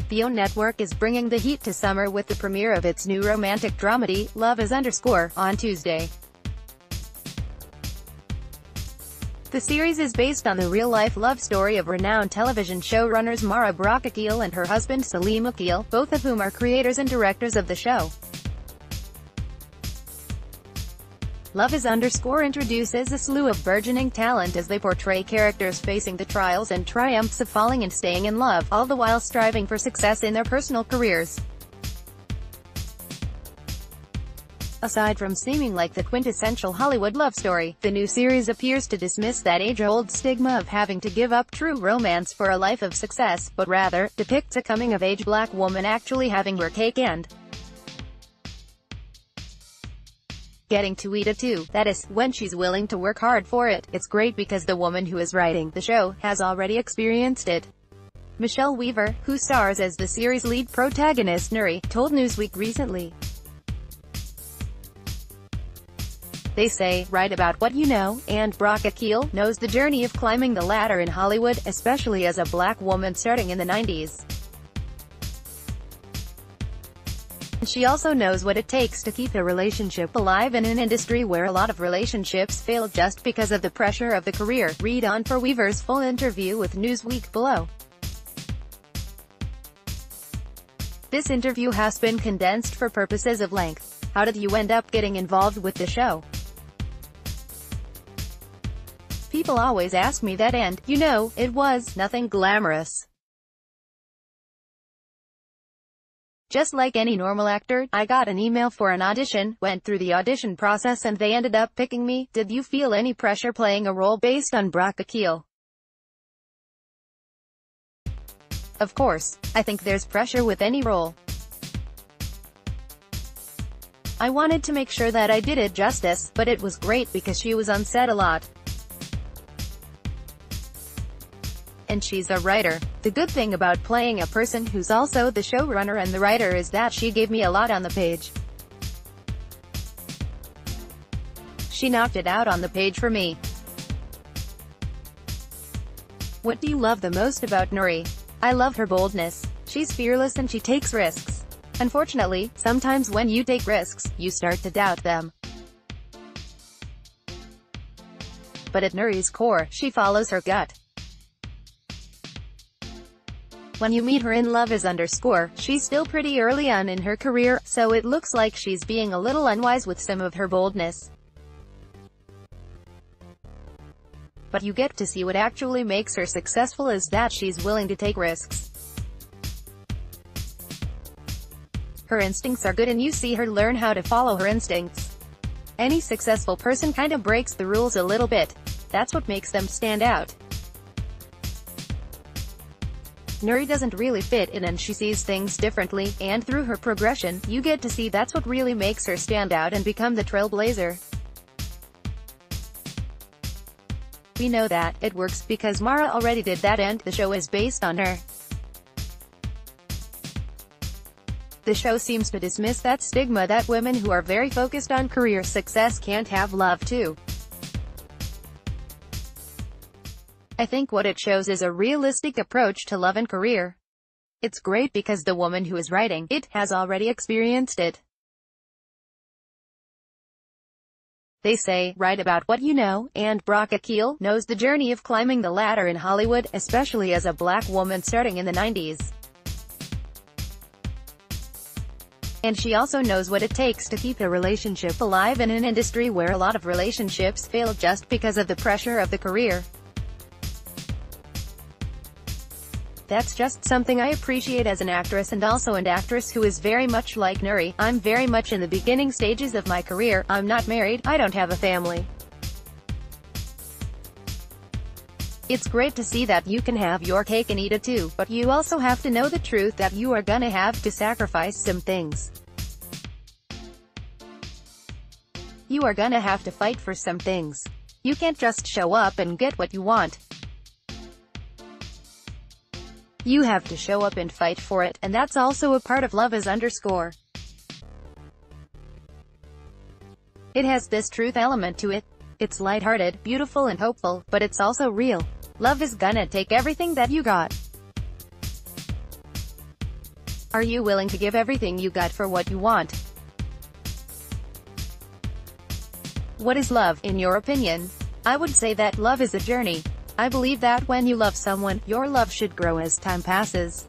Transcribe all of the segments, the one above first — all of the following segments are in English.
The OWN network is bringing the heat to summer with the premiere of its new romantic dramedy, Love is _ on Tuesday. The series is based on the real-life love story of renowned television showrunners Mara Akil and her husband Salim Akil, both of whom are creators and directors of the show. Love is _ introduces a slew of burgeoning talent as they portray characters facing the trials and triumphs of falling and staying in love, all the while striving for success in their personal careers. Aside from seeming like the quintessential Hollywood love story, the new series appears to dismiss that age-old stigma of having to give up true romance for a life of success, but rather, depicts a coming-of-age black woman actually having her cake and getting to eat it too. That is, when she's willing to work hard for it. It's great because the woman who is writing the show has already experienced it. Michele Weaver, who stars as the series' lead protagonist Nuri, told Newsweek recently, "They say, write about what you know, and Akil knows the journey of climbing the ladder in Hollywood, especially as a black woman starting in the 90s. She also knows what it takes to keep a relationship alive in an industry where a lot of relationships fail just because of the pressure of the career." Read on for Weaver's full interview with Newsweek below. This interview has been condensed for purposes of length. How did you end up getting involved with the show? People always ask me that, and, you know, it was nothing glamorous. Just like any normal actor, I got an email for an audition, went through the audition process and they ended up picking me. Did you feel any pressure playing a role based on Akil? Of course. I think there's pressure with any role. I wanted to make sure that I did it justice, but it was great because she was on set a lot. And she's a writer. The good thing about playing a person who's also the showrunner and the writer is that she gave me a lot on the page. She knocked it out on the page for me. What do you love the most about Nuri? I love her boldness. She's fearless and she takes risks. Unfortunately, sometimes when you take risks, you start to doubt them. But at Nuri's core, she follows her gut. When you meet her in Love is _ she's still pretty early on in her career, so it looks like she's being a little unwise with some of her boldness. But you get to see what actually makes her successful is that she's willing to take risks. Her instincts are good and you see her learn how to follow her instincts. Any successful person kinda breaks the rules a little bit. That's what makes them stand out. Nuri doesn't really fit in and she sees things differently, and through her progression, you get to see that's what really makes her stand out and become the trailblazer. We know that it works because Mara already did that and the show is based on her. The show seems to dismiss that stigma that women who are very focused on career success can't have love too. I think what it shows is a realistic approach to love and career. It's great because the woman who is writing it has already experienced it. They say, write about what you know, and Akil knows the journey of climbing the ladder in Hollywood, especially as a black woman starting in the 90s. And she also knows what it takes to keep a relationship alive in an industry where a lot of relationships fail just because of the pressure of the career. That's just something I appreciate as an actress and also an actress who is very much like Nuri. I'm very much in the beginning stages of my career, I'm not married, I don't have a family. It's great to see that you can have your cake and eat it too, but you also have to know the truth that you are gonna have to sacrifice some things. You are gonna have to fight for some things. You can't just show up and get what you want. You have to show up and fight for it, and that's also a part of Love is _ It has this truth element to it. It's lighthearted, beautiful and hopeful, but it's also real. Love is gonna take everything that you got. Are you willing to give everything you got for what you want? What is love, in your opinion? I would say that love is a journey. I believe that when you love someone, your love should grow as time passes.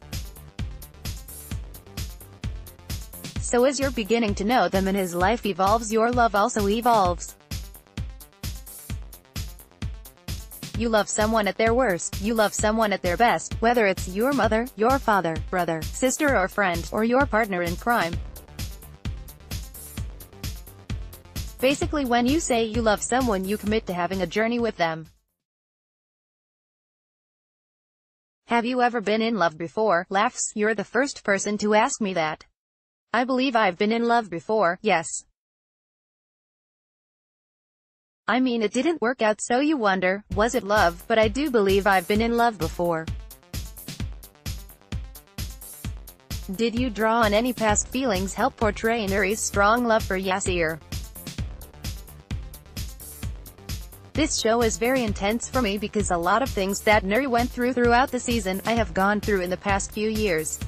So as you're beginning to know them and his life evolves, your love also evolves. You love someone at their worst, you love someone at their best, whether it's your mother, your father, brother, sister or friend, or your partner in crime. Basically, when you say you love someone, you commit to having a journey with them. Have you ever been in love before? Laughs, you're the first person to ask me that. I believe I've been in love before, yes. I mean, it didn't work out, so you wonder, was it love? But I do believe I've been in love before. Did you draw on any past feelings help portray Nuri's strong love for Yasir? This show is very intense for me because a lot of things that Nuri went through throughout the season, I have gone through in the past few years.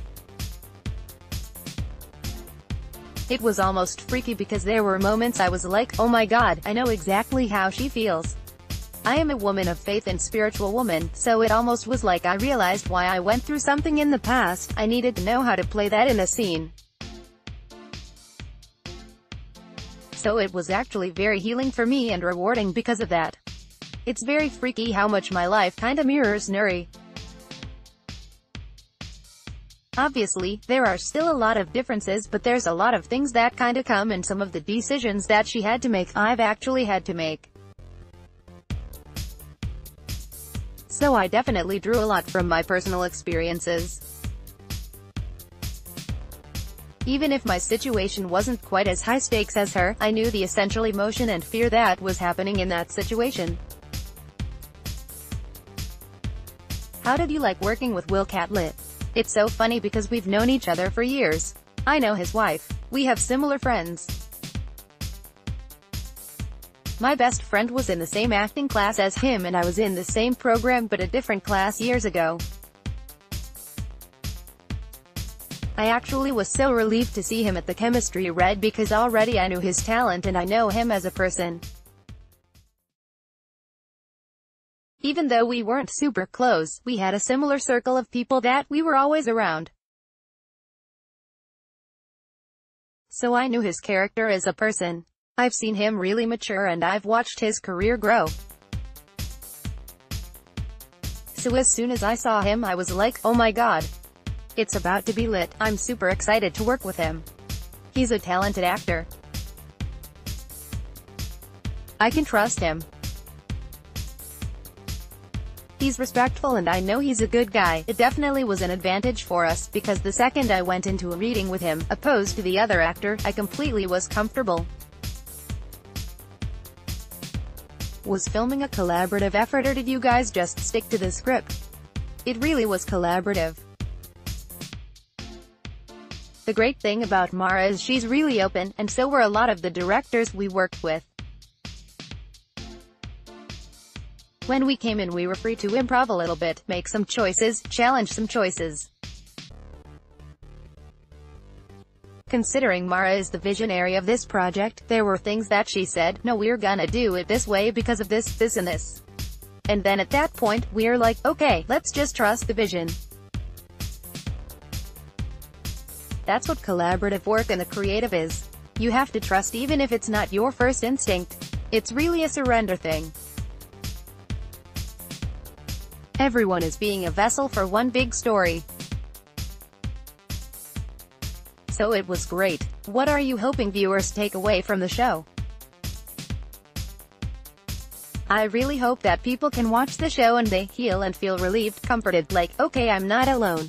It was almost freaky because there were moments I was like, oh my god, I know exactly how she feels. I am a woman of faith and spiritual woman, so it almost was like I realized why I went through something in the past. I needed to know how to play that in a scene. So it was actually very healing for me and rewarding because of that. It's very freaky how much my life kinda mirrors Nuri. Obviously, there are still a lot of differences, but there's a lot of things that kinda come, and some of the decisions that she had to make, I've actually had to make. So I definitely drew a lot from my personal experiences. Even if my situation wasn't quite as high stakes as her, I knew the essential emotion and fear that was happening in that situation. How did you like working with Will Catlett? It's so funny because we've known each other for years. I know his wife. We have similar friends. My best friend was in the same acting class as him, and I was in the same program but a different class years ago. I actually was so relieved to see him at the chemistry read because already I knew his talent and I know him as a person. Even though we weren't super close, we had a similar circle of people that we were always around. So I knew his character as a person. I've seen him really mature and I've watched his career grow. So as soon as I saw him, I was like, oh my god. It's about to be lit. I'm super excited to work with him. He's a talented actor. I can trust him. He's respectful and I know he's a good guy. It definitely was an advantage for us, because the second I went into a reading with him, opposed to the other actor, I completely was comfortable. Was filming a collaborative effort, or did you guys just stick to the script? It really was collaborative. The great thing about Mara is she's really open, and so were a lot of the directors we worked with. When we came in, we were free to improv a little bit, make some choices, challenge some choices. Considering Mara is the visionary of this project, there were things that she said, no, we're gonna do it this way because of this, this and this. And then at that point, we're like, okay, let's just trust the vision. That's what collaborative work and the creative is. You have to trust even if it's not your first instinct. It's really a surrender thing. Everyone is being a vessel for one big story. So it was great. What are you hoping viewers take away from the show? I really hope that people can watch the show and they heal and feel relieved, comforted, like, okay, I'm not alone.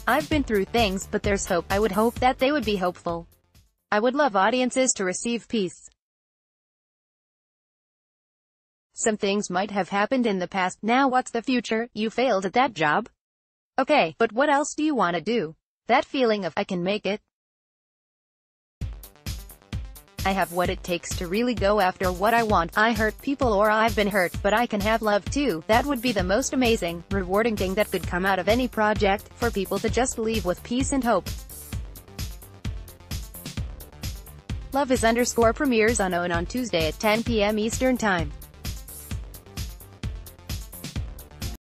I've been through things, but there's hope. I would hope that they would be hopeful. I would love audiences to receive peace. Some things might have happened in the past. Now what's the future? You failed at that job? Okay, but what else do you want to do? That feeling of, I can make it. I have what it takes to really go after what I want. I hurt people or I've been hurt, but I can have love too. That would be the most amazing, rewarding thing that could come out of any project, for people to just leave with peace and hope. Love is _ premieres on OWN on Tuesday at 10 p.m. Eastern Time.